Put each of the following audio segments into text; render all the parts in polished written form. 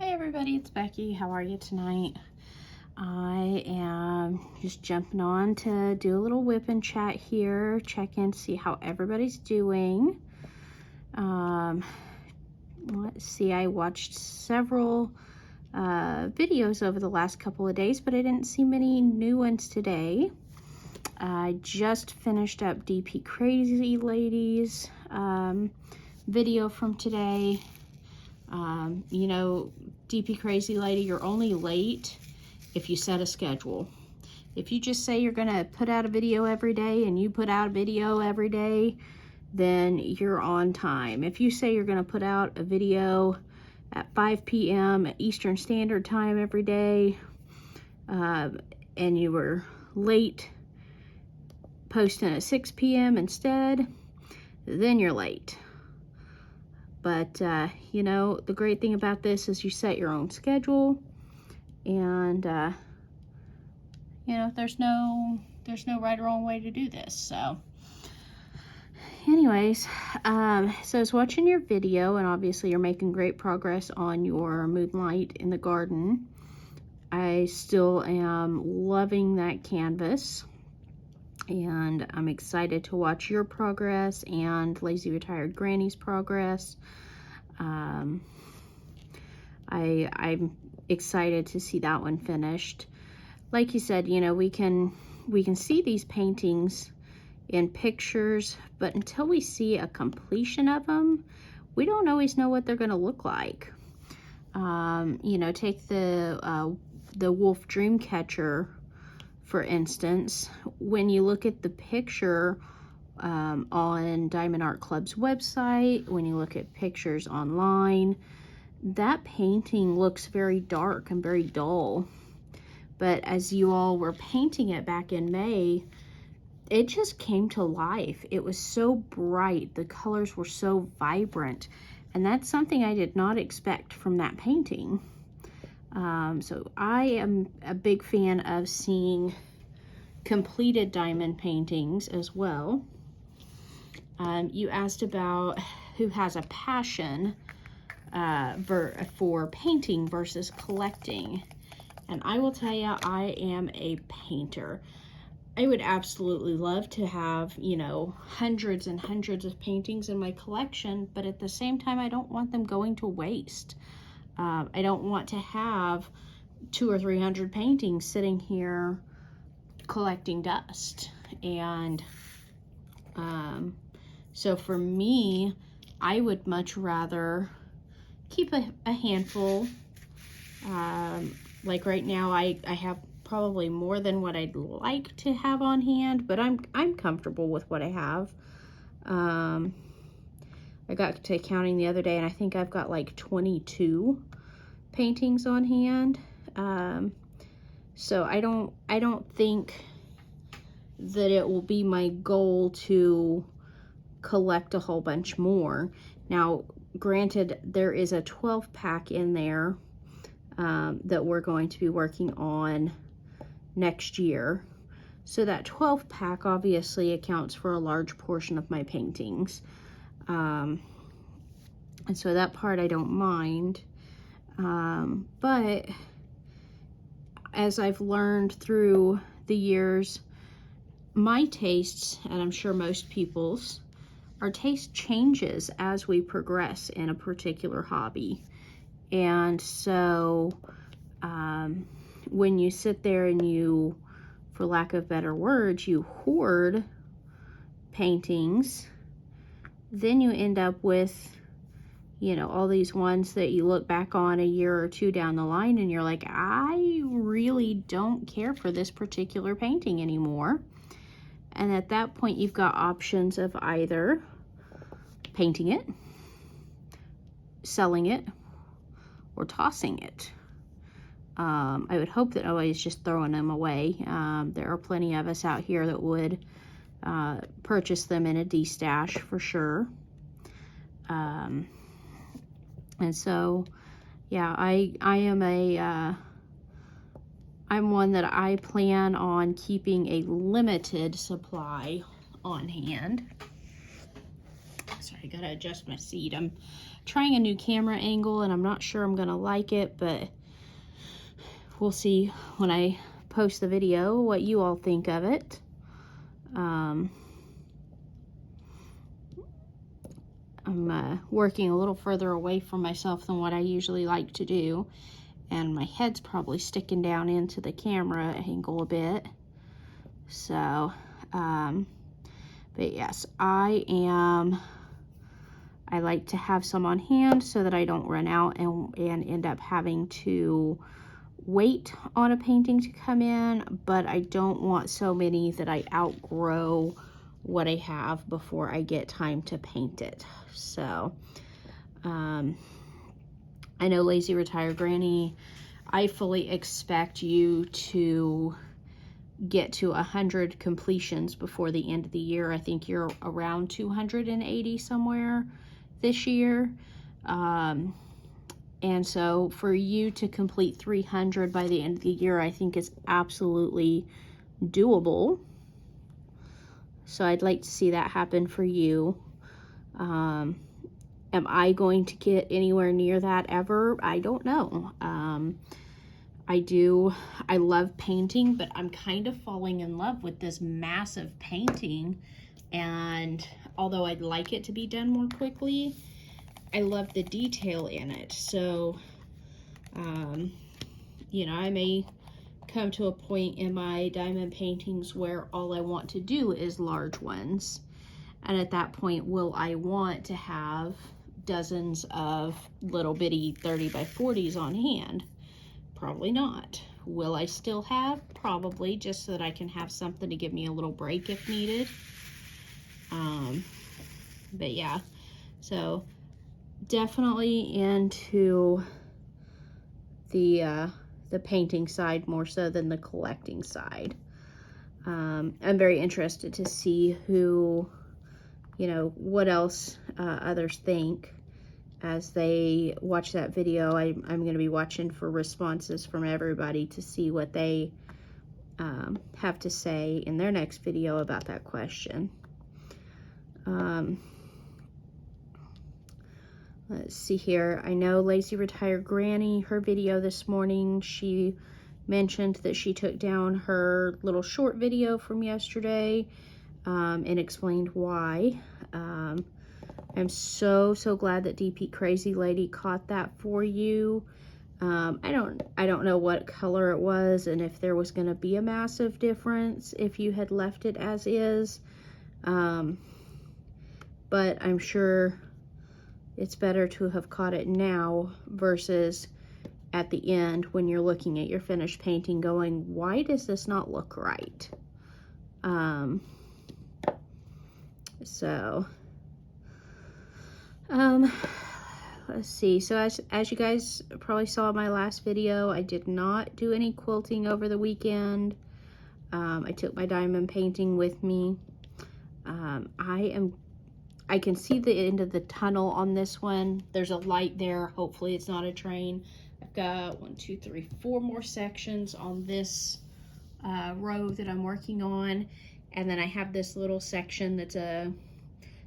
Hey everybody, it's Becky. How are you tonight? I am just jumping on to do a little whip and chat here, check in, see how everybody's doing. Let's see, I watched several videos over the last couple of days, but I didn't see many new ones today. I just finished up DP Crazy Ladies video from today. You know, DP Crazy Lady, you're only late if you set a schedule. If you just say you're gonna put out a video every day and you put out a video every day, then you're on time. If you say you're gonna put out a video at 5 p.m. Eastern Standard Time every day, and you were late posting at 6 p.m. instead, then you're late. But, you know, the great thing about this is you set your own schedule, and, you know, there's no right or wrong way to do this. So, anyways, so I was watching your video, and obviously you're making great progress on your Moonlight in the Garden. I still am loving that canvas, and I'm excited to watch your progress and Lazy Retired Granny's progress. I'm excited to see that one finished. Like you said, you know, we can see these paintings in pictures, but until we see a completion of them, we don't always know what they're going to look like. You know, take the Wolf Dreamcatcher, for instance. When you look at the picture on Diamond Art Club's website, when you look at pictures online, that painting looks very dark and very dull. But as you all were painting it back in May, it just came to life. It was so bright. The colors were so vibrant. And that's something I did not expect from that painting. So I am a big fan of seeing completed diamond paintings as well. You asked about who has a passion for painting versus collecting. And I will tell you, I am a painter. I would absolutely love to have, you know, hundreds and hundreds of paintings in my collection, but at the same time, I don't want them going to waste. I don't want to have 200 or 300 paintings sitting here collecting dust. And so for me, I would much rather keep a handful. Like right now, I have probably more than what I'd like to have on hand, but I'm comfortable with what I have. I got to counting the other day, and I think I've got like 22 paintings on hand. So I don't think that it will be my goal to collect a whole bunch more. Now, granted, there is a 12-pack in there that we're going to be working on next year. So that 12-pack obviously accounts for a large portion of my paintings. And so that part I don't mind. But as I've learned through the years, my tastes, and I'm sure most people's, our taste changes as we progress in a particular hobby. And so when you sit there and you, for lack of better words, you hoard paintings, then you end up with, you know, all these ones that you look back on a year or two down the line and you're like, I really don't care for this particular painting anymore. And at that point, you've got options of either painting it, selling it, or tossing it. I would hope that nobody's just throwing them away. There are plenty of us out here that would purchase them in a de-stash for sure. And so, yeah, I am I'm one that I plan on keeping a limited supply on hand. Sorry, I gotta adjust my seat. I'm trying a new camera angle, and I'm not sure I'm gonna like it, but we'll see when I post the video what you all think of it. I'm working a little further away from myself than what I usually like to do, and my head's probably sticking down into the camera angle a bit. So, but yes, I like to have some on hand so that I don't run out and end up having to wait on a painting to come in, but I don't want so many that I outgrow what I have before I get time to paint it. So, I know Lazy Retired Granny, I fully expect you to get to 100 completions before the end of the year. I think you're around 280 somewhere this year. And so for you to complete 300 by the end of the year, I think is absolutely doable. So I'd like to see that happen for you. Am I going to get anywhere near that ever? I don't know. I love painting, but I'm kind of falling in love with this massive painting. And although I'd like it to be done more quickly, I love the detail in it. So, you know, I may come to a point in my diamond paintings where all I want to do is large ones. And at that point, will I want to have dozens of little bitty 30 by 40s on hand? Probably not. Will I still have? Probably, just so that I can have something to give me a little break if needed. But yeah, so definitely into the painting side more so than the collecting side. I'm very interested to see who, you know, what else others think as they watch that video. I'm going to be watching for responses from everybody to see what they have to say in their next video about that question. Let's see here. I know Lazy Retired Granny, her video this morning, she mentioned that she took down her little short video from yesterday and explained why. I'm so glad that DP Crazy Lady caught that for you. I don't know what color it was and if there was going to be a massive difference if you had left it as is. But I'm sure it's better to have caught it now versus at the end when you're looking at your finished painting going, why does this not look right? Let's see. So as you guys probably saw in my last video, I did not do any quilting over the weekend. I took my diamond painting with me. I can see the end of the tunnel on this one. There's a light there. Hopefully it's not a train. I've got 1, 2, 3, 4 more sections on this row that I'm working on. And then I have this little section that's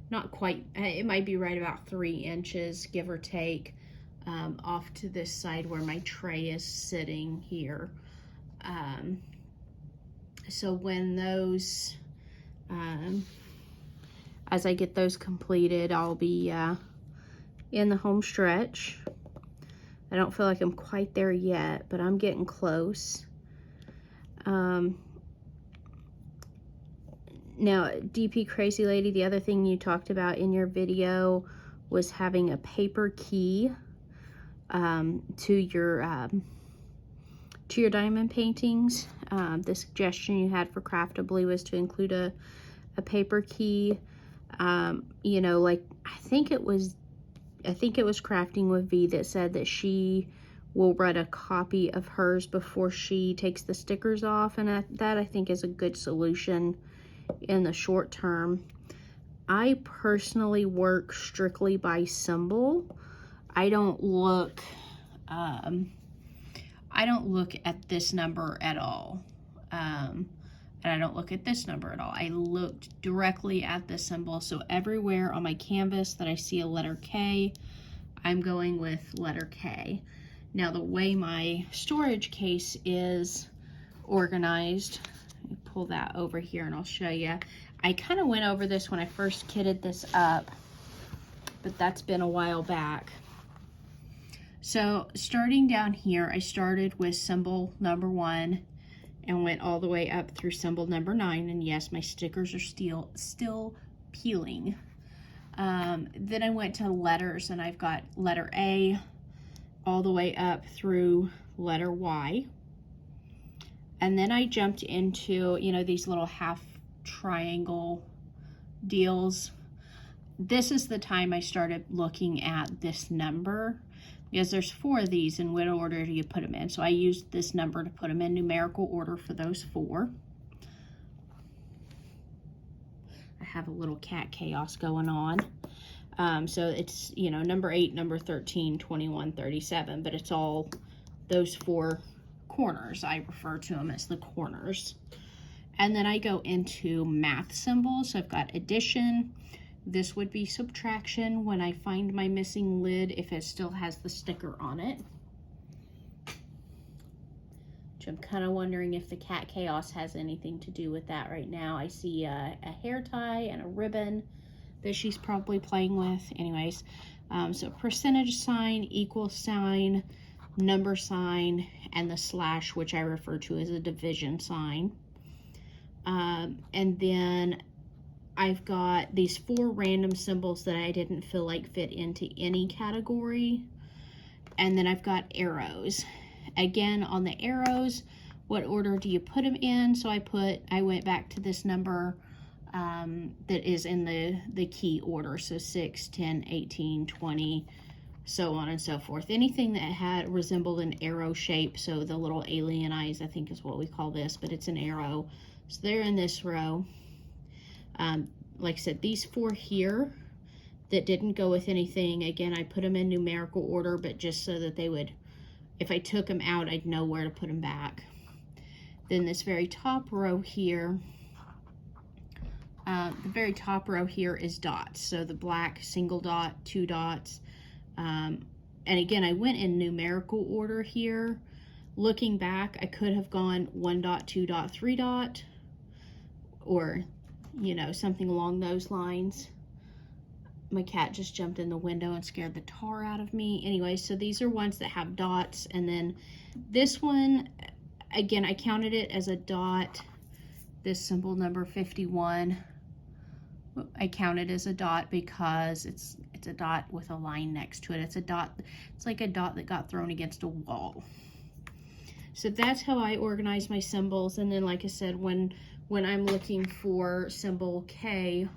not quite, it might be right about 3 inches, give or take, off to this side where my tray is sitting here. So when those, as I get those completed, I'll be in the home stretch. I don't feel like I'm quite there yet, but I'm getting close. Now, DP Crazy Lady, the other thing you talked about in your video was having a paper key to your diamond paintings. The suggestion you had for Craftably was to include a paper key. You know, like I think it was Crafting with V that said that she will run a copy of hers before she takes the stickers off, and that I think is a good solution in the short term. I personally work strictly by symbol. I don't look at this number at all. And I don't look at this number at all. I looked directly at the symbol. So everywhere on my canvas that I see a letter K, I'm going with letter K. Now the way my storage case is organized, let me pull that over here and I'll show you. I kind of went over this when I first kitted this up, but that's been a while back. So starting down here, I started with symbol number 1 and went all the way up through symbol number 9. And yes, my stickers are still peeling. Then I went to letters, and I've got letter A all the way up through letter Y. And then I jumped into, you know, these little half triangle deals. This is the time I started looking at this number, because there's 4 of these, and what order do you put them in? So I used this number to put them in numerical order for those 4. I have a little cat chaos going on. So it's, you know, number 8, number 13, 21, 37, but it's all those 4 corners. I refer to them as the corners. And then I go into math symbols. So I've got addition. This would be subtraction when I find my missing lid, if it still has the sticker on it. Which I'm kind of wondering if the cat chaos has anything to do with that right now. I see a hair tie and a ribbon that she's probably playing with. Anyways, so percentage sign, equal sign, number sign, and the slash, which I refer to as a division sign. And then I've got these 4 random symbols that I didn't feel like fit into any category. And then I've got arrows. Again, on the arrows, what order do you put them in? So I went back to this number that is in the key order. So 6, 10, 18, 20, so on and so forth. Anything that had resembled an arrow shape. So the little alien eyes, I think is what we call this, but it's an arrow. So they're in this row. Like I said, these 4 here that didn't go with anything, again, I put them in numerical order, but just so that they would, if I took them out, I'd know where to put them back. Then this very top row here, the very top row here is dots. So the black single dot, 2 dots. And again, I went in numerical order here. Looking back, I could have gone 1 dot, 2 dot, 3 dot, or, you know, something along those lines. My cat just jumped in the window and scared the tar out of me. Anyway, so these are ones that have dots. And then this one, again, I counted it as a dot. This symbol number 51, I counted as a dot because it's a dot with a line next to it. It's a dot, it's like a dot that got thrown against a wall. So that's how I organize my symbols. And then, like I said, when I'm looking for symbol K,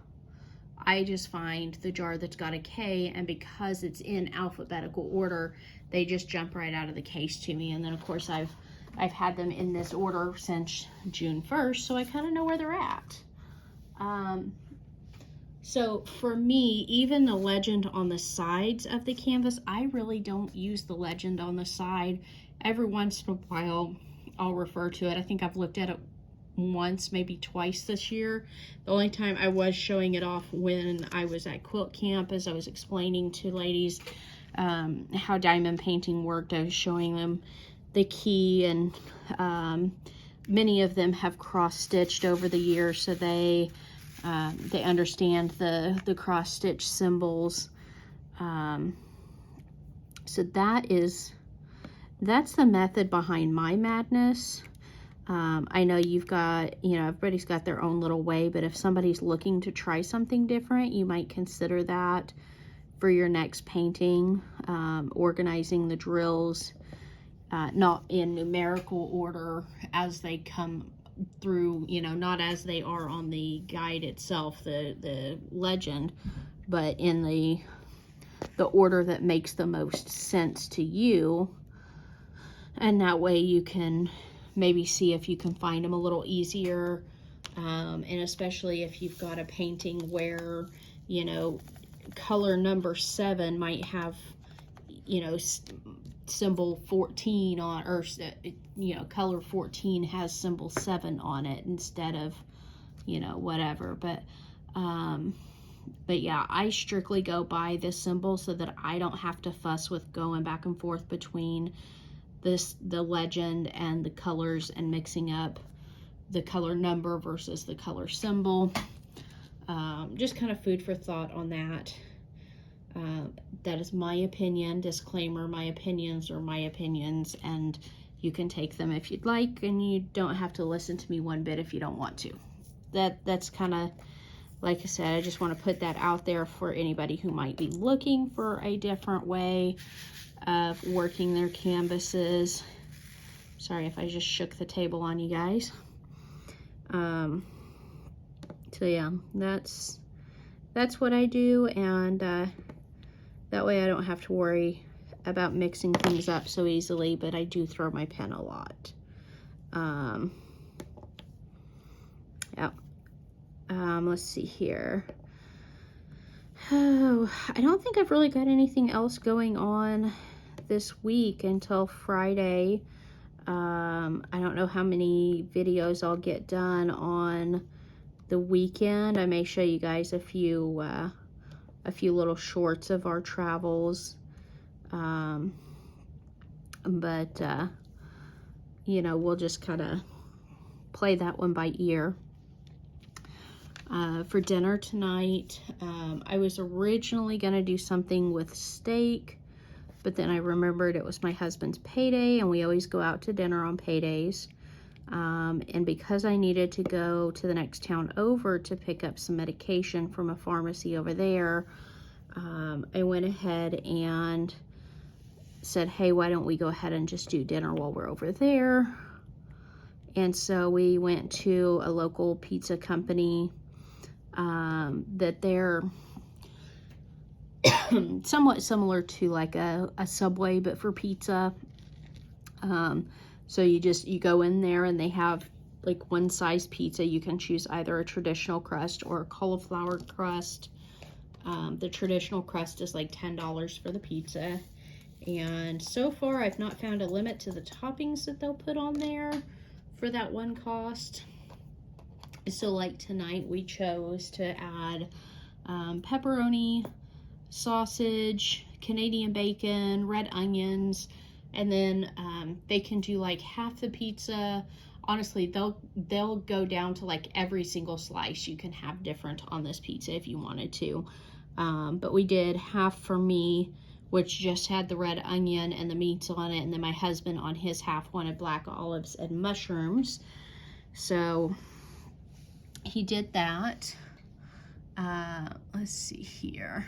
I just find the jar that's got a K, and because it's in alphabetical order, they just jump right out of the case to me. And then, of course, I've had them in this order since June 1st, so I kind of know where they're at. So for me, even the legend on the sides of the canvas, I really don't use the legend on the side. Every once in a while, I'll refer to it. I think I've looked at it once, maybe twice this year. The only time I was showing it off when I was at quilt camp, as I was explaining to ladies how diamond painting worked. I was showing them the key, and many of them have cross-stitched over the years, so they understand the cross-stitch symbols. So that's the method behind my madness. I know you've got, you know, everybody's got their own little way, but if somebody's looking to try something different, you might consider that for your next painting. Organizing the drills, not in numerical order as they come through, you know, not as they are on the guide itself, the legend, but in the order that makes the most sense to you. And that way you can maybe see if you can find them a little easier. And especially if you've got a painting where, you know, color number 7 might have, you know, symbol 14 on, or, you know, color 14 has symbol 7 on it instead of, you know, whatever. But But yeah, I strictly go by this symbol so that I don't have to fuss with going back and forth between the legend and the colors and mixing up the color number versus the color symbol. Just kind of food for thought on that. That is my opinion. Disclaimer, my opinions are my opinions, and you can take them if you'd like, and you don't have to listen to me one bit if you don't want to. That's kind of, like I said, I just want to put that out there for anybody who might be looking for a different way of working their canvases. Sorry if I just shook the table on you guys. So yeah, that's what I do, and that way I don't have to worry about mixing things up so easily, but I do throw my pen a lot. Yeah. Let's see here. Oh, I don't think I've really got anything else going on this week until Friday. I don't know how many videos I'll get done on the weekend. I may show you guys a few little shorts of our travels. But you know, we'll just kind of play that one by ear. For dinner tonight, I was originally going to do something with steak, but then I remembered it was my husband's payday, and we always go out to dinner on paydays. And because I needed to go to the next town over to pick up some medication from a pharmacy over there, I went ahead and said, hey, why don't we go ahead and just do dinner while we're over there? And so we went to a local pizza company that they're somewhat similar to like a Subway, but for pizza. So you go in there and they have like one size pizza. You can choose either a traditional crust or a cauliflower crust. The traditional crust is like $10 for the pizza. And so far I've not found a limit to the toppings that they'll put on there for that one cost. So like tonight we chose to add pepperoni, sausage, Canadian bacon, red onions, and then they can do like half the pizza. Honestly, they'll go down to like every single slice you can have different on this pizza if you wanted to. But we did half for me, which just had the red onion and the meats on it, and then my husband on his half wanted black olives and mushrooms. So he did that. Let's see here.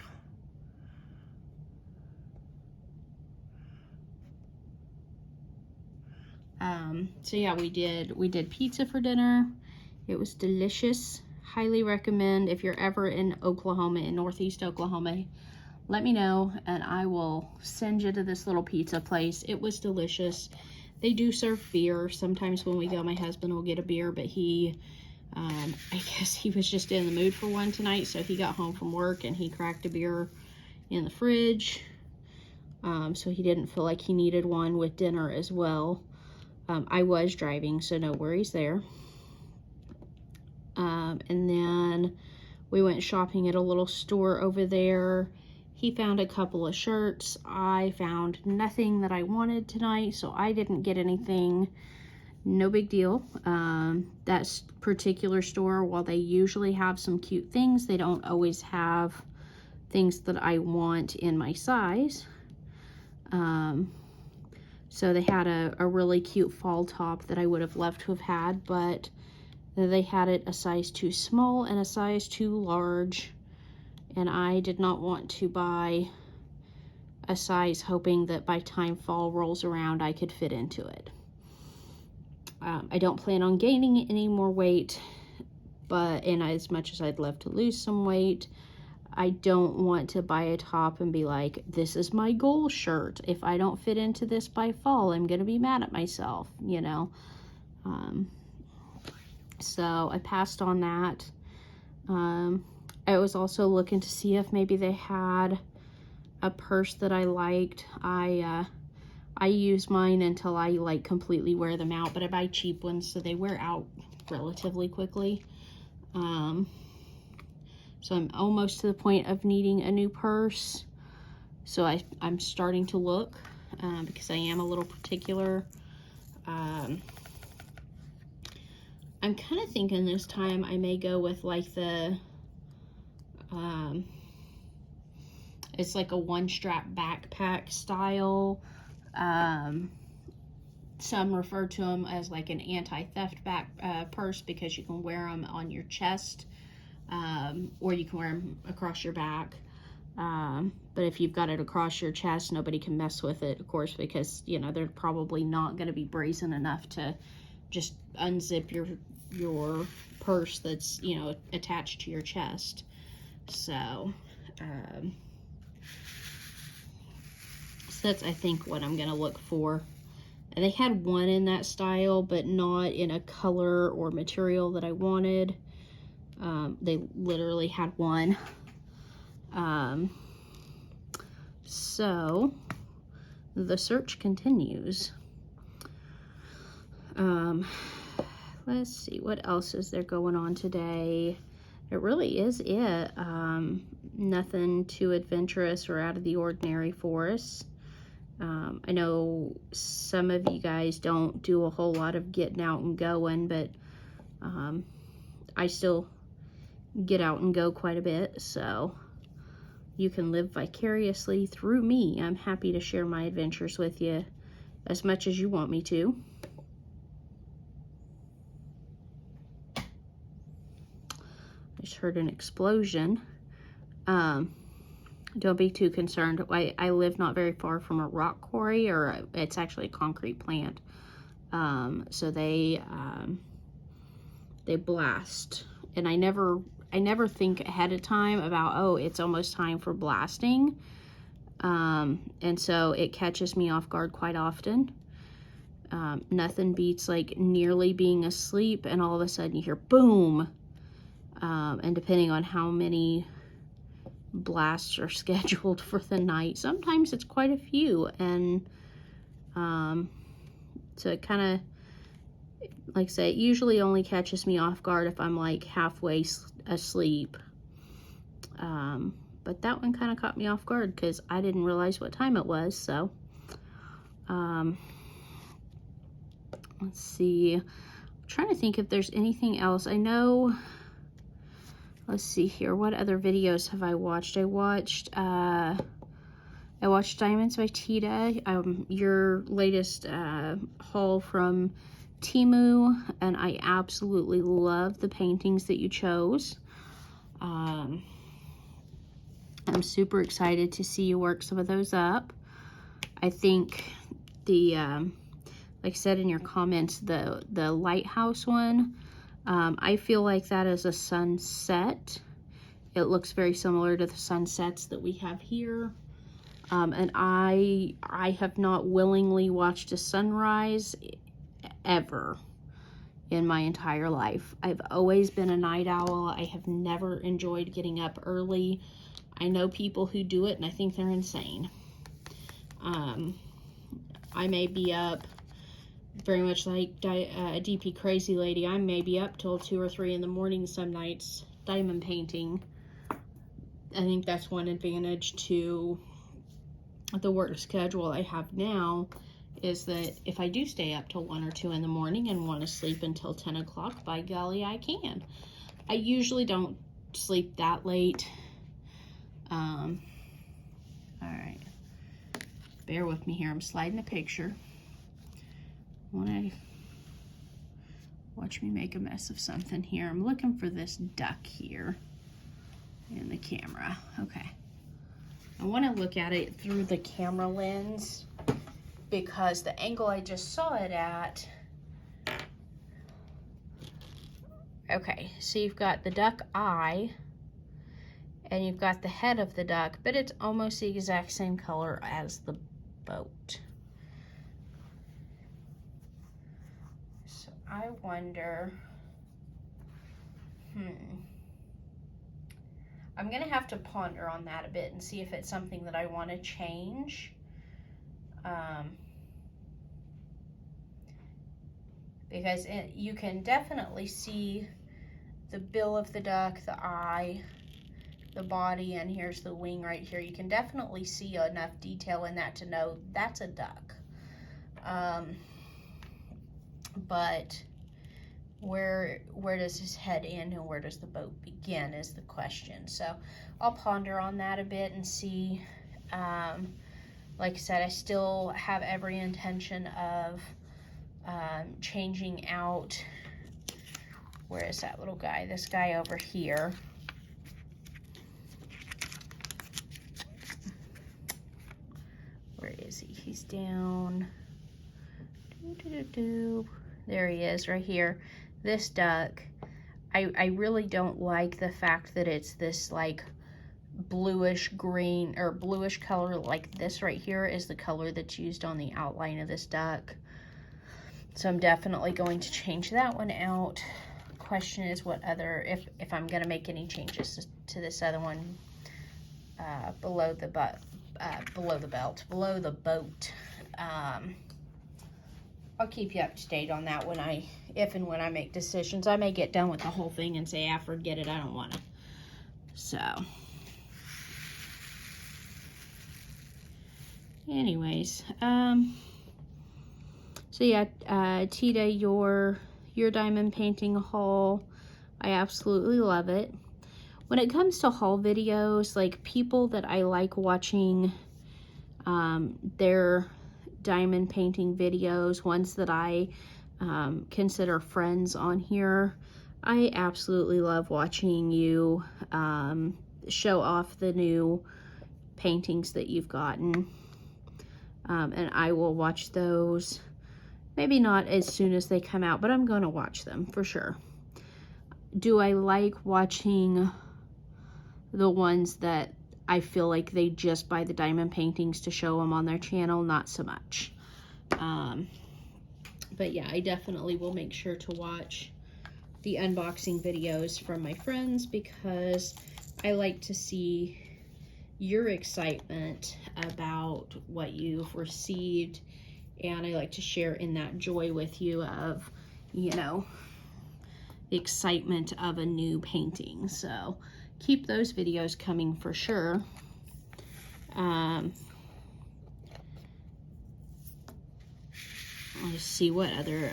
So yeah, we did pizza for dinner. It was delicious. Highly recommend. If you're ever in Oklahoma, in Northeast Oklahoma, let me know and I will send you to this little pizza place. It was delicious. They do serve beer. Sometimes when we go, my husband will get a beer, but I guess he was just in the mood for one tonight, so he got home from work and he cracked a beer in the fridge. So he didn't feel like he needed one with dinner as well. I was driving, so no worries there. And then we went shopping at a little store over there. He found a couple of shirts. I found nothing that I wanted tonight, so I didn't get anything. No big deal. That particular store, while they usually have some cute things, they don't always have things that I want in my size. So they had a really cute fall top that I would have loved to have had, but they had it a size too small and a size too large, and I did not want to buy a size hoping that by time fall rolls around I could fit into it. I don't plan on gaining any more weight, and as much as I'd love to lose some weight, I don't want to buy a top and be like, this is my goal shirt. If I don't fit into this by fall, I'm going to be mad at myself, you know. So I passed on that. I was also looking to see if maybe they had a purse that I liked. I use mine until I like completely wear them out, but I buy cheap ones so they wear out relatively quickly. So I'm almost to the point of needing a new purse. So I'm starting to look because I am a little particular. I'm kind of thinking this time I may go with like the, it's like a one-strap backpack style. Some refer to them as like an anti-theft back purse because you can wear them on your chest, or you can wear them across your back. But if you've got it across your chest, nobody can mess with it, of course, because, you know, they're probably not going to be brazen enough to just unzip your purse that's, you know, attached to your chest. So, that's, I think, what I'm going to look for. And they had one in that style, but not in a color or material that I wanted. They literally had one. So the search continues. Let's see, what else is there going on today? It really is it. Nothing too adventurous or out of the ordinary for us. I know some of you guys don't do a whole lot of getting out and going, but I still get out and go quite a bit, so you can live vicariously through me. I'm happy to share my adventures with you as much as you want me to. I just heard an explosion. Don't be too concerned. I live not very far from a rock quarry, or it's actually a concrete plant. So they blast, and I never think ahead of time about, oh, it's almost time for blasting. And so it catches me off guard quite often. Nothing beats like nearly being asleep and all of a sudden you hear boom. And depending on how many blasts are scheduled for the night, sometimes it's quite a few. And so it kind of, like I say, it usually only catches me off guard if I'm like halfway asleep. But that one kind of caught me off guard because I didn't realize what time it was. So let's see. I'm trying to think if there's anything else. I know, let's see here. What other videos have I watched? I watched Diamonds by Tita, your latest haul from Temu, and I absolutely love the paintings that you chose. I'm super excited to see you work some of those up. I think the, like I said in your comments, the lighthouse one, I feel like that is a sunset. It looks very similar to the sunsets that we have here. And I have not willingly watched a sunrise ever in my entire life. I've always been a night owl. I have never enjoyed getting up early. I know people who do it, and I think they're insane. I may be up very much like a DP Crazy Lady. I may be up till 2 or 3 in the morning some nights diamond painting. I think that's one advantage to the work schedule I have now, is that if I do stay up till 1 or 2 in the morning and want to sleep until 10 o'clock, by golly, I can. I usually don't sleep that late. All right. Bear with me here. I'm sliding a picture. Watch me make a mess of something here. I'm looking for this duck here in the camera. Okay. I want to look at it through the camera lens because the angle I just saw it at. Okay, so you've got the duck eye and you've got the head of the duck, but it's almost the exact same color as the boat. So I wonder, I'm gonna have to ponder on that a bit and see if it's something that I want to change. Because you can definitely see the bill of the duck, the eye, the body, and here's the wing right here. You can definitely see enough detail in that to know that's a duck. But where does his head end and where does the boat begin is the question. So I'll ponder on that a bit and see. Like I said, I still have every intention of changing out, where is that little guy? This guy over here. Where is he? He's down. There he is, right here. This duck, I really don't like the fact that it's this like bluish green or bluish color. Like this right here is the color that's used on the outline of this duck. So I'm definitely going to change that one out. Question is what other, if I'm going to make any changes to this other one below the boat. I'll keep you up to date on that when if and when I make decisions. I may get done with the whole thing and say, forget it, I don't want to. So, anyways, so yeah, Tita, your diamond painting haul, I absolutely love it. When it comes to haul videos, like people that I like watching their diamond painting videos, ones that I consider friends on here, I absolutely love watching you show off the new paintings that you've gotten. And I will watch those. Maybe not as soon as they come out, but I'm going to watch them for sure. Do I like watching the ones that I feel like they just buy the diamond paintings to show them on their channel? Not so much. But yeah, I definitely will make sure to watch the unboxing videos from my friends because I like to see your excitement about what you've received, and I like to share in that joy with you of, you know, the excitement of a new painting. So keep those videos coming for sure. Let's see what other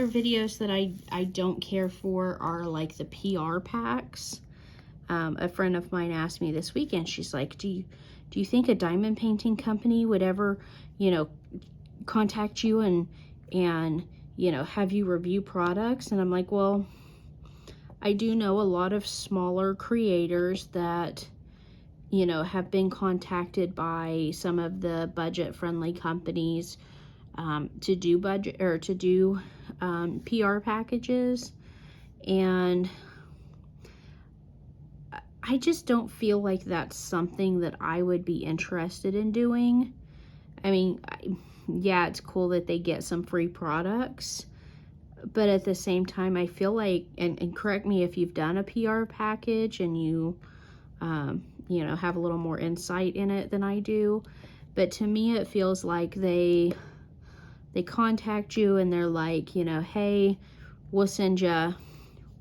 videos that I don't care for are like the PR packs. A friend of mine asked me this weekend, she's like, do you think a diamond painting company would ever, you know, contact you and you know, have you review products? And I'm like, well, I do know a lot of smaller creators that, you know, have been contacted by some of the budget-friendly companies to do PR packages, and I just don't feel like that's something that I would be interested in doing. I mean, yeah, it's cool that they get some free products, but at the same time, I feel like, and correct me if you've done a PR package and you, you know, have a little more insight in it than I do, but to me, it feels like they contact you and they're like, you know, hey, we'll send you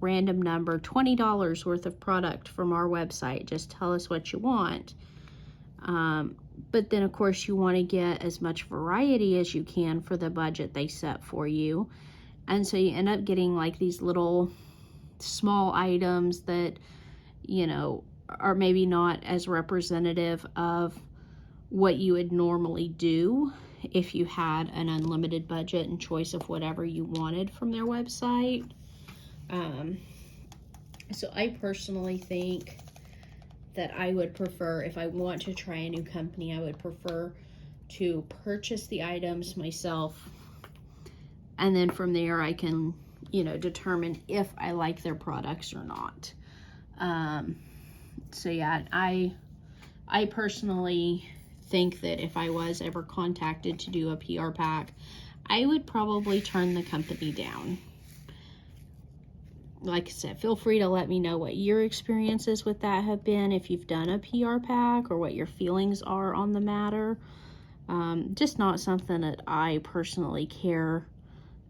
random number, $20 worth of product from our website. Just tell us what you want. But then, of course, you want to get as much variety as you can for the budget they set for you. And so you end up getting like these little small items that, you know, are maybe not as representative of what you would normally do if you had an unlimited budget and choice of whatever you wanted from their website. So I personally think that I would prefer, if I want to try a new company, I would prefer to purchase the items myself, and then from there I can, you know, determine if I like their products or not. So yeah, I personally think that if I was ever contacted to do a PR pack, I would probably turn the company down. Like I said, feel free to let me know what your experiences with that have been, if you've done a PR pack, or what your feelings are on the matter. Just not something that I personally care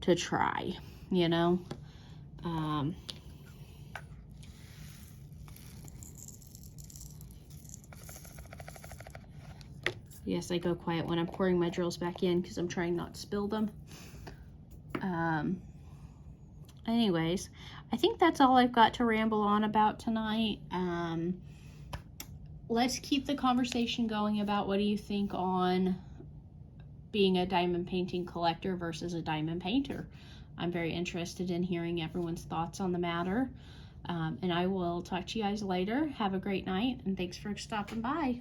to try, you know. Yes, I go quiet when I'm pouring my drills back in because I'm trying not to spill them. Anyways, I think that's all I've got to ramble on about tonight. Let's keep the conversation going about what do you think on being a diamond painting collector versus a diamond painter. I'm very interested in hearing everyone's thoughts on the matter. And I will talk to you guys later. Have a great night, and thanks for stopping by.